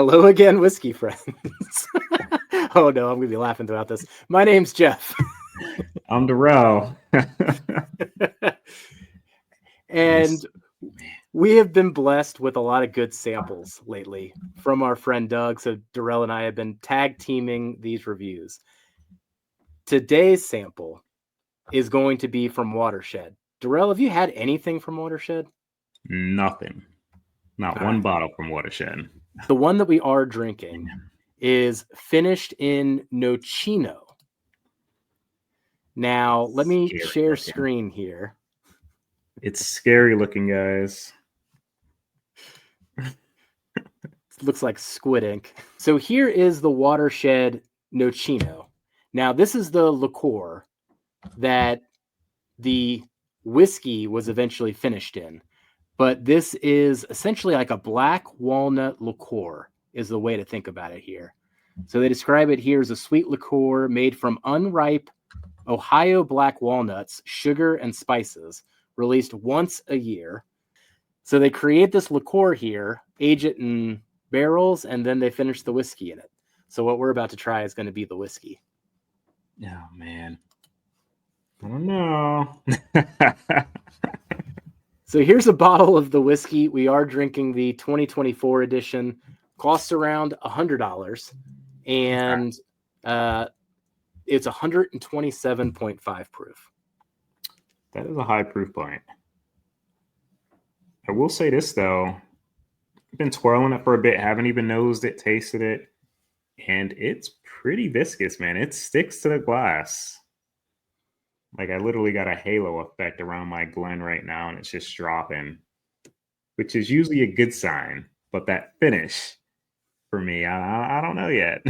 Hello again, whiskey friends. Oh no, I'm gonna be laughing throughout this. My name's Jeff. I'm Darrell. And we have been blessed with a lot of good samples lately from our friend Doug. So Darrell and I have been tag teaming these reviews. Today's sample is going to be from Watershed. Darrell, have you had anything from Watershed? Nothing. Not All one right. bottle from Watershed. The one that we are drinking is finished in Nocino. Now, let me Scary share looking. screen here. It's scary looking, guys. Looks like squid ink. So here is the Watershed Nocino. Now, this is the liqueur that the whiskey was eventually finished in. But this is essentially like a black walnut liqueur is the way to think about it here. So they describe it here as a sweet liqueur made from unripe Ohio black walnuts, sugar, and spices, released once a year. So they create this liqueur here, age it in barrels, and then they finish the whiskey in it. So what we're about to try is going to be the whiskey. Oh, man. I don't know. So here's a bottle of the whiskey. We are drinking the 2024 edition. Costs around $100. And it's 127.5 proof. That is a high proof point. I will say this, though. I've been twirling it for a bit. Haven't even nosed it, tasted it. And it's pretty viscous, man. It sticks to the glass. Like I literally got a halo effect around my Glen right now, and it's just dropping, which is usually a good sign. But that finish for me, I don't know yet.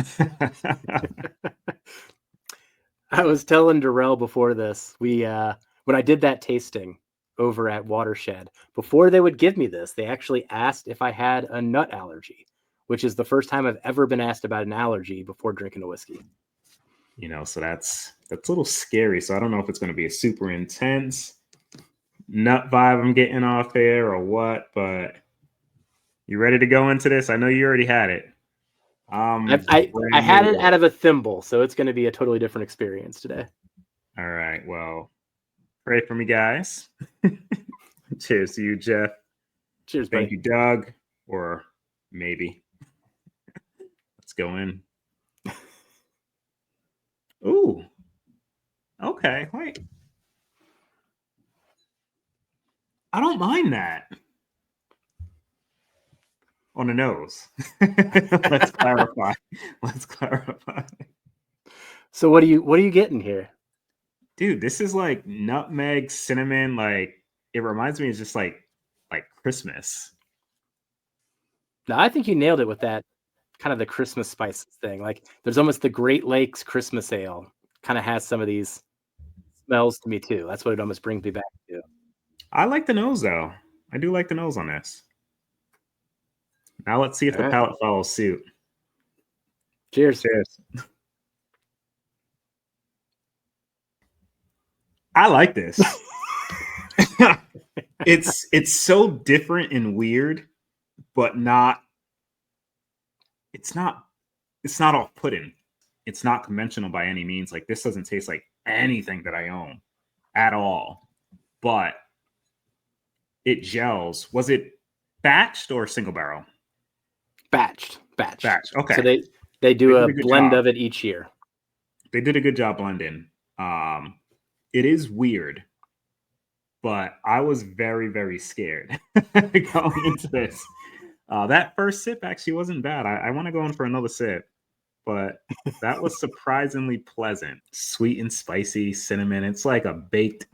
I was telling Darrell before this, when I did that tasting over at Watershed, before they would give me this, they actually asked if I had a nut allergy, which is the first time I've ever been asked about an allergy before drinking a whiskey. So that's a little scary. So I don't know if it's going to be a super intense nut vibe I'm getting off there or what, but you ready to go into this? I know you already had it. I had it out of a thimble, so it's going to be a totally different experience today. All right. Well, pray for me, guys. Cheers to you, Jeff. Cheers, buddy. Thank you, Doug. Or maybe. Let's go in. Ooh. Okay. Wait. I don't mind that. On the nose. Let's clarify. So what are you getting here? Dude, this is like nutmeg, cinnamon, like it reminds me of just like Christmas. No, I think you nailed it with that kind of the Christmas spices thing. Like there's almost the Great Lakes Christmas ale kind of has some of these smells to me too. That's what it almost brings me back to. I like the nose though. I do like the nose on this. Now let's see if the palate follows suit. Cheers. Cheers. I like this. It's so different and weird, but not. It's not off-putting. It's not conventional by any means. Like this doesn't taste like anything that I own at all. But it gels. Was it batched or single barrel? Batched. Okay. So they do a blend of it each year. They did a good job blending. It is weird, but I was very, very scared going into this. That first sip actually wasn't bad. I want to go in for another sip, but that was surprisingly pleasant. Sweet and spicy cinnamon. It's like a baked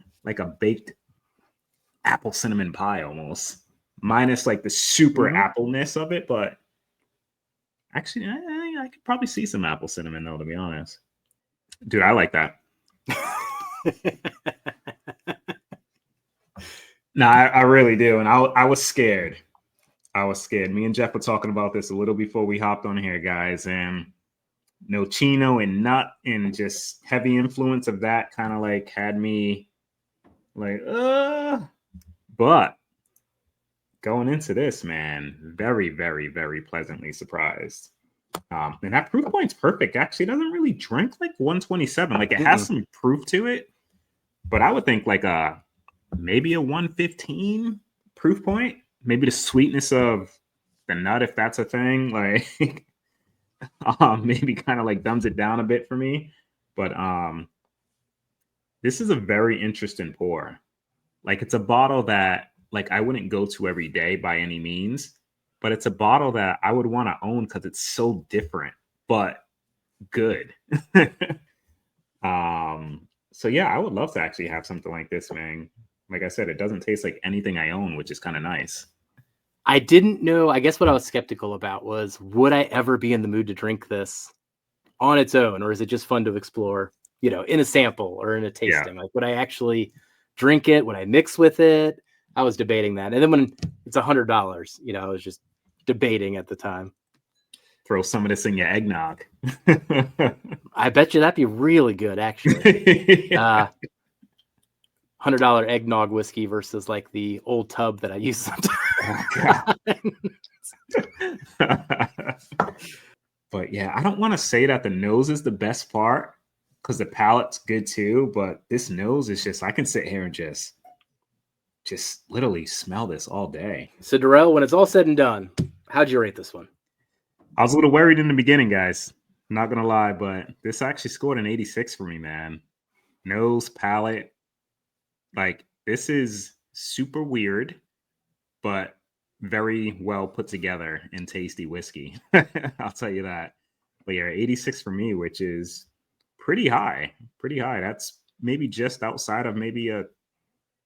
apple cinnamon pie almost, minus like the super appleness of it. But actually, I could probably see some apple cinnamon though, to be honest. Dude, I like that. No, I really do. And I was scared. Me and Jeff were talking about this a little before we hopped on here, guys. And Nocino and nut and just heavy influence of that kind of like had me like, but going into this, man, very, very, very pleasantly surprised. And that proof point's perfect. Actually, it doesn't really drink like 127. Like it has some proof to it, but I would think like maybe a 115 proof point. Maybe the sweetness of the nut, if that's a thing, like maybe kind of like dumbs it down a bit for me. But this is a very interesting pour. Like it's a bottle that like I wouldn't go to every day by any means, but it's a bottle that I would want to own because it's so different, but good. So yeah, I would love to actually have something like this, man. Like I said, it doesn't taste like anything I own, which is kind of nice. I didn't know. I guess what I was skeptical about was, would I ever be in the mood to drink this on its own, or is it just fun to explore, in a sample or in a tasting? Like, would I actually drink it? Would I mix with it? I was debating that. And then when it's $100, I was just debating at the time. Throw some of this in your eggnog. I bet you that'd be really good, actually. $100 eggnog whiskey versus like the old tub that I use sometimes. But yeah, I don't want to say that the nose is the best part because the palate's good too. But this nose is just, I can sit here and just literally smell this all day. So Darrell, when it's all said and done, how'd you rate this one? I was a little worried in the beginning, guys. I'm not going to lie, but this actually scored an 86 for me, man. Nose, palate. Like, this is super weird, but very well put together and tasty whiskey. I'll tell you that. But yeah, 86 for me, which is pretty high. Pretty high. That's maybe just outside of maybe a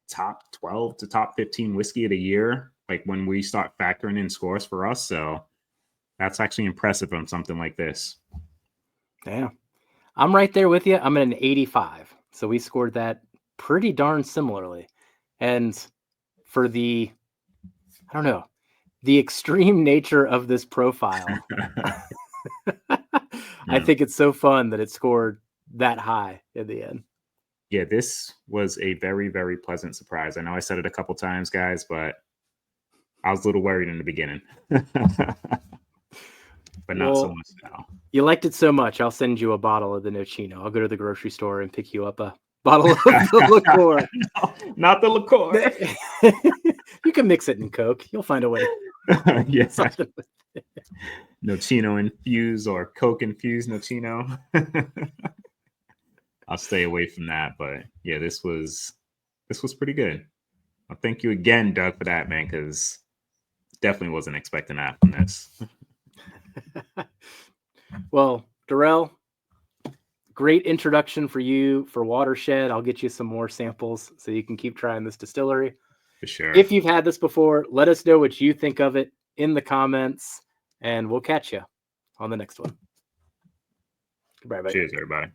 top 12 to top 15 whiskey of the year, like when we start factoring in scores for us. So that's actually impressive on something like this. Yeah. I'm right there with you. I'm at an 85. So we scored that pretty darn similarly. And for the extreme nature of this profile, I think it's so fun that it scored that high in the end. Yeah, this was a very, very pleasant surprise. I know I said it a couple times, guys, but I was a little worried in the beginning. But not so much now. You liked it so much, I'll send you a bottle of the Nocino. I'll go to the grocery store and pick you up a bottle of the liqueur. No, not the liqueur. You can mix it in Coke. You'll find a way. Yes. Nocino infused or Coke infused Nocino. I'll stay away from that. But yeah, this was pretty good. Well, thank you again, Doug, for that, man, because definitely wasn't expecting that from this. Well, Darrell, great introduction for you for Watershed. I'll get you some more samples so you can keep trying this distillery. For sure. If you've had this before, let us know what you think of it in the comments, and we'll catch you on the next one. Goodbye, everybody. Cheers, everybody.